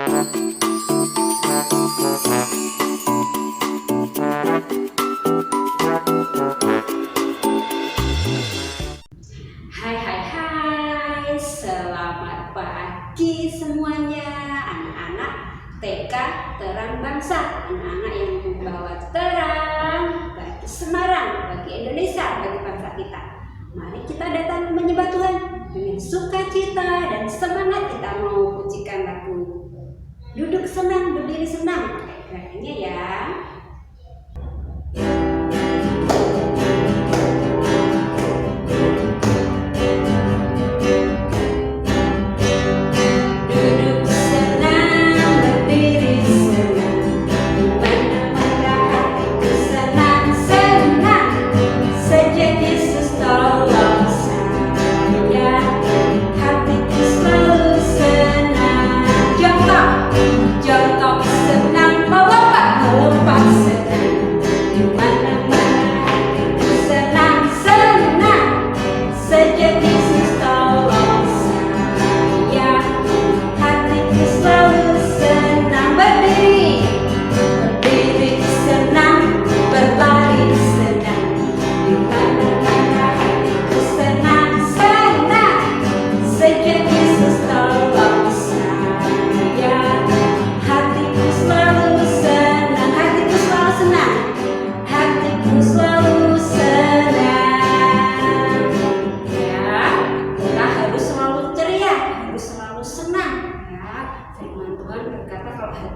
Hai, selamat pagi semuanya anak-anak TK Terang Bangsa, anak-anak yang membawa terang bagi Semarang, bagi Indonesia, bagi bangsa kita. Mari kita datang menyembah Tuhan dengan sukacita dan semangat. Kita mau pujikan lagu Duduk Senang, Berdiri Senang. Gerakannya ya.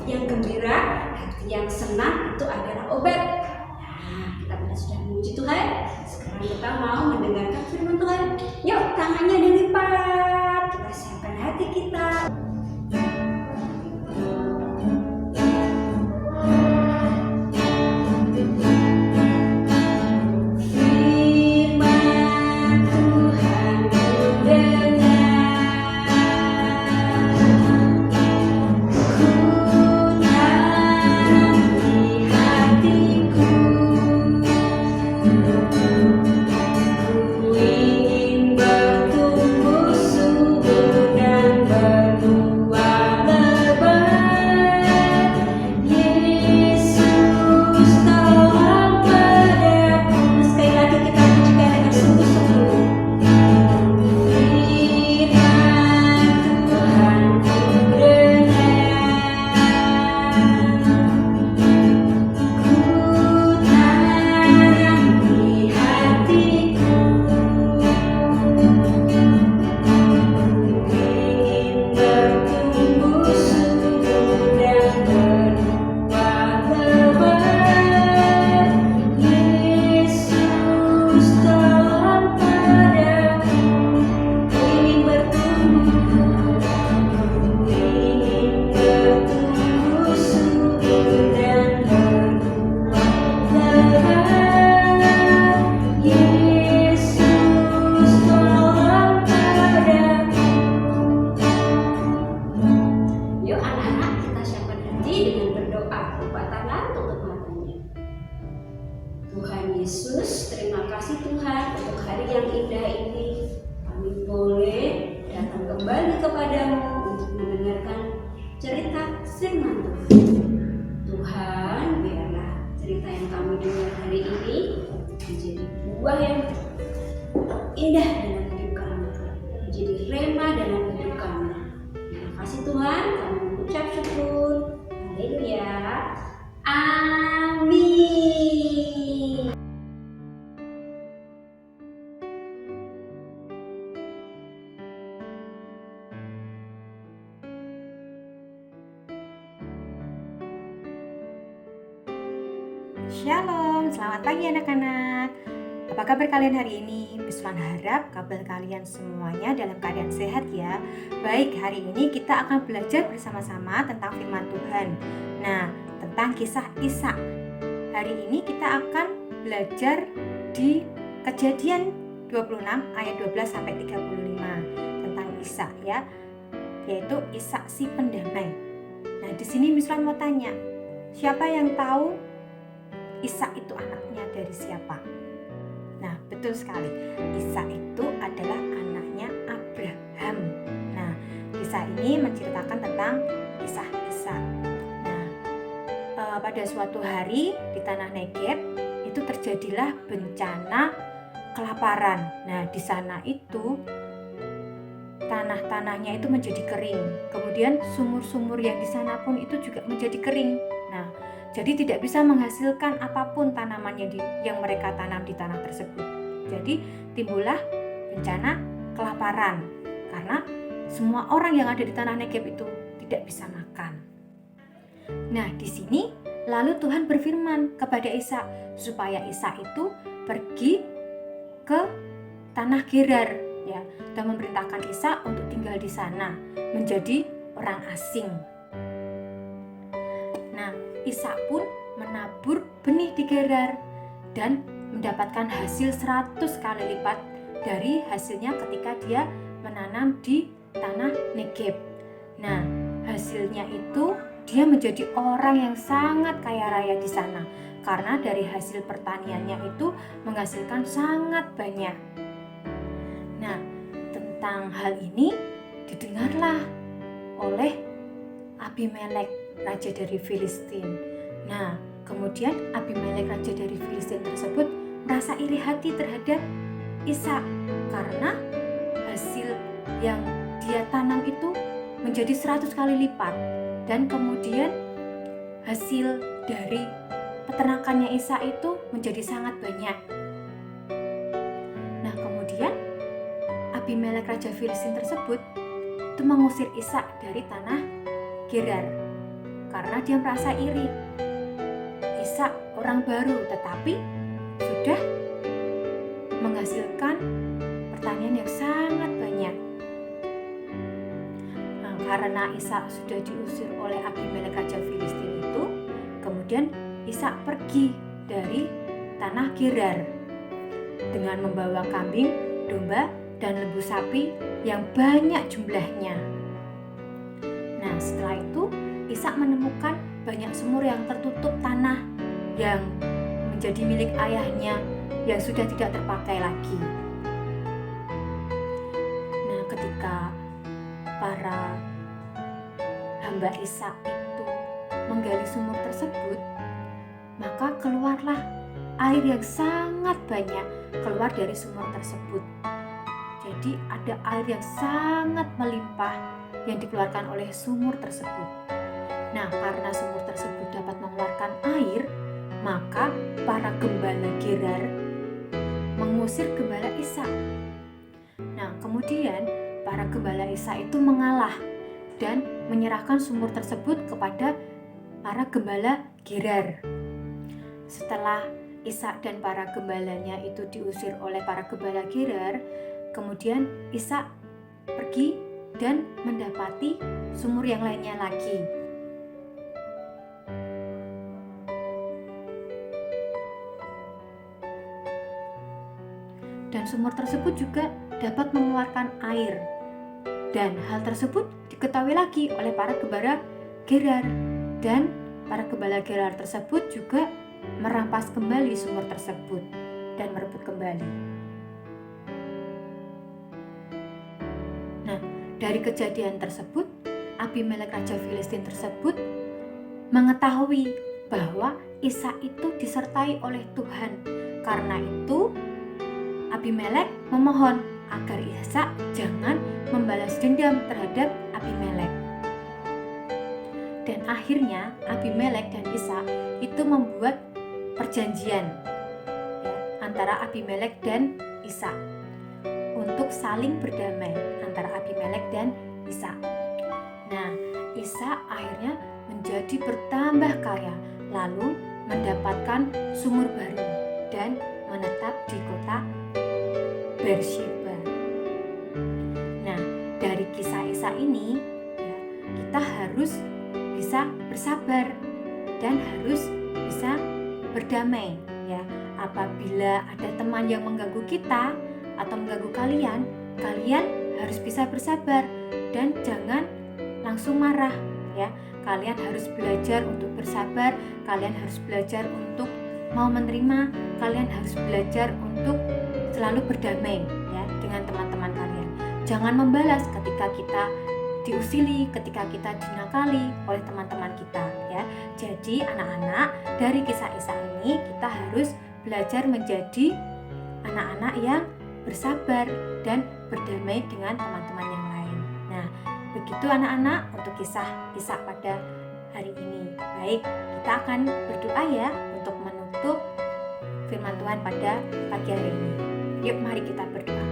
Yang gembira, hati yang senang itu adalah obat. Nah, kita sudah memuji Tuhan. Sekarang kita mau mendengarkan firman Tuhan. Yuk, tangannya dilipat. Kita siapkan hati kita. Tuhan Yesus, terima kasih Tuhan untuk hari yang indah ini. Kami boleh datang kembali kepadamu untuk mendengarkan cerita firman Tuhan. Tuhan, biarlah cerita yang kami dengar hari ini menjadi buah yang indah dalam hidup kami, menjadi rema dalam hidup kami. Terima kasih Tuhan, kami mengucap syukur. Haleluya. Amin. Shalom, selamat pagi anak-anak. Apa kabar kalian hari ini? Biswan harap kabar kalian semuanya dalam keadaan sehat ya. Baik, hari ini kita akan belajar bersama-sama tentang firman Tuhan. Nah, tentang kisah Ishak. Hari ini kita akan belajar di Kejadian 26 ayat 12 sampai 35 tentang Ishak ya, yaitu Ishak si pendamai. Nah, di sini Biswan mau tanya, siapa yang tahu Ishak itu anaknya dari siapa? Nah, betul sekali. Ishak itu adalah anaknya Abraham. Nah, kisah ini menceritakan tentang kisah pada suatu hari di tanah Negeb itu terjadilah bencana kelaparan. Nah, di sana itu tanah-tanahnya itu menjadi kering. Kemudian sumur-sumur yang di sana pun itu juga menjadi kering. Nah, jadi tidak bisa menghasilkan apapun tanaman yang mereka tanam di tanah tersebut. Jadi timbullah bencana kelaparan karena semua orang yang ada di tanah Negeb itu tidak bisa makan. Nah, di sini lalu Tuhan berfirman kepada Ishak supaya Ishak itu pergi ke tanah Gerar, ya, dan memerintahkan Ishak untuk tinggal di sana menjadi orang asing. Nah, Ishak pun menabur benih di Gerar dan mendapatkan hasil 100 kali lipat dari hasilnya ketika dia menanam di tanah Negeb. Nah, hasilnya itu dia menjadi orang yang sangat kaya raya di sana karena dari hasil pertaniannya itu menghasilkan sangat banyak. Nah, tentang hal ini didengarlah oleh Abimelek, raja dari Filistin. Nah, kemudian Abimelek, raja dari Filistin tersebut merasa iri hati terhadap Ishak karena hasil yang dia tanam itu menjadi 100 kali lipat dan kemudian hasil dari peternakannya Ishak itu menjadi sangat banyak. Nah, kemudian Abimelek, raja Filistin tersebut itu mengusir Ishak dari tanah Gerar karena dia merasa iri. Ishak orang baru tetapi sudah menghasilkan pertanian yang sangat banyak. Nah, karena Ishak sudah diusir oleh Abimelek, raja Filistin itu, kemudian Ishak pergi dari tanah Gerar dengan membawa kambing, domba, dan lembu sapi yang banyak jumlahnya. Nah, setelah itu Ishak menemukan banyak sumur yang tertutup tanah yang menjadi milik ayahnya yang sudah tidak terpakai lagi. Nah, ketika para hamba Ishak itu menggali sumur tersebut, maka keluarlah air yang sangat banyak keluar dari sumur tersebut. Jadi ada air yang sangat melimpah yang dikeluarkan oleh sumur tersebut. Nah, karena sumur tersebut dapat mengeluarkan air, maka para gembala Gerar mengusir gembala Ishak. Nah, kemudian para gembala Ishak itu mengalah dan menyerahkan sumur tersebut kepada para gembala Gerar. Setelah Ishak dan para gembalanya itu diusir oleh para gembala Gerar, kemudian Ishak pergi dan mendapati sumur yang lainnya lagi. Dan sumur tersebut juga dapat mengeluarkan air. Dan hal tersebut diketahui lagi oleh para gembala Gerar. Dan para gembala Gerar tersebut juga merampas kembali sumur tersebut dan merebut kembali. Nah, dari kejadian tersebut, Abimelek, raja Filistin tersebut mengetahui bahwa Ishak itu disertai oleh Tuhan. Karena itu, Abimelek memohon agar Ishak jangan membalas dendam terhadap Abimelek. Dan akhirnya Abimelek dan Ishak itu membuat perjanjian ya, antara Abimelek dan Ishak untuk saling berdamai antara Abimelek dan Ishak. Nah, Ishak akhirnya menjadi bertambah kaya, lalu mendapatkan sumur baru dan menetap di kota Beersheba. Nah, dari kisah Ishak ini ya, kita harus bisa bersabar dan harus bisa berdamai ya. Apabila ada teman yang mengganggu kita atau mengganggu kalian, kalian harus bisa bersabar dan jangan langsung marah ya. Kalian harus belajar untuk bersabar, kalian harus belajar untuk mau menerima, kalian harus belajar untuk selalu berdamai ya dengan teman-teman kalian. Jangan membalas ketika kita diusili, ketika kita dinakali oleh teman-teman kita ya. Jadi anak-anak, dari kisah Isa ini kita harus belajar menjadi anak-anak yang bersabar dan berdamai dengan teman-teman yang lain. Nah, begitu anak-anak untuk kisah Isa pada hari ini. Baik, kita akan berdoa ya untuk menutup firman Tuhan pada pagi hari ini. Yuk mari kita berdoa.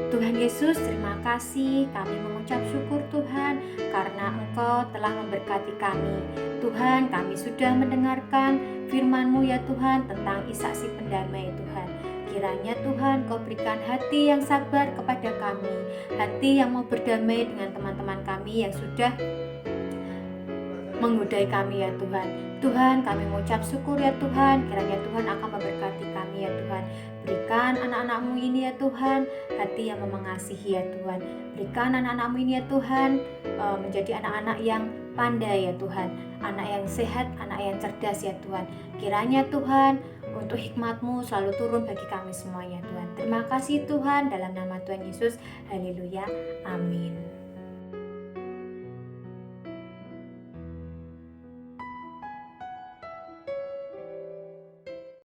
Tuhan Yesus, terima kasih, kami mengucap syukur Tuhan karena Engkau telah memberkati kami. Tuhan, kami sudah mendengarkan firman-Mu ya Tuhan tentang Isa si pendamai Tuhan. Kiranya Tuhan Kau berikan hati yang sabar kepada kami, hati yang mau berdamai dengan teman-teman kami yang sudah menggodai kami ya Tuhan. Tuhan, kami mengucap syukur ya Tuhan, kiranya Tuhan akan memberkati kami ya Tuhan. Berikan anak-anak-Mu ini ya Tuhan, hati yang mengasihi ya Tuhan. Berikan anak-anak-Mu ini ya Tuhan, menjadi anak-anak yang pandai ya Tuhan, anak yang sehat, anak yang cerdas ya Tuhan. Kiranya Tuhan, untuk hikmat-Mu selalu turun bagi kami semuanya Tuhan. Terima kasih Tuhan, dalam nama Tuhan Yesus, haleluya, amin.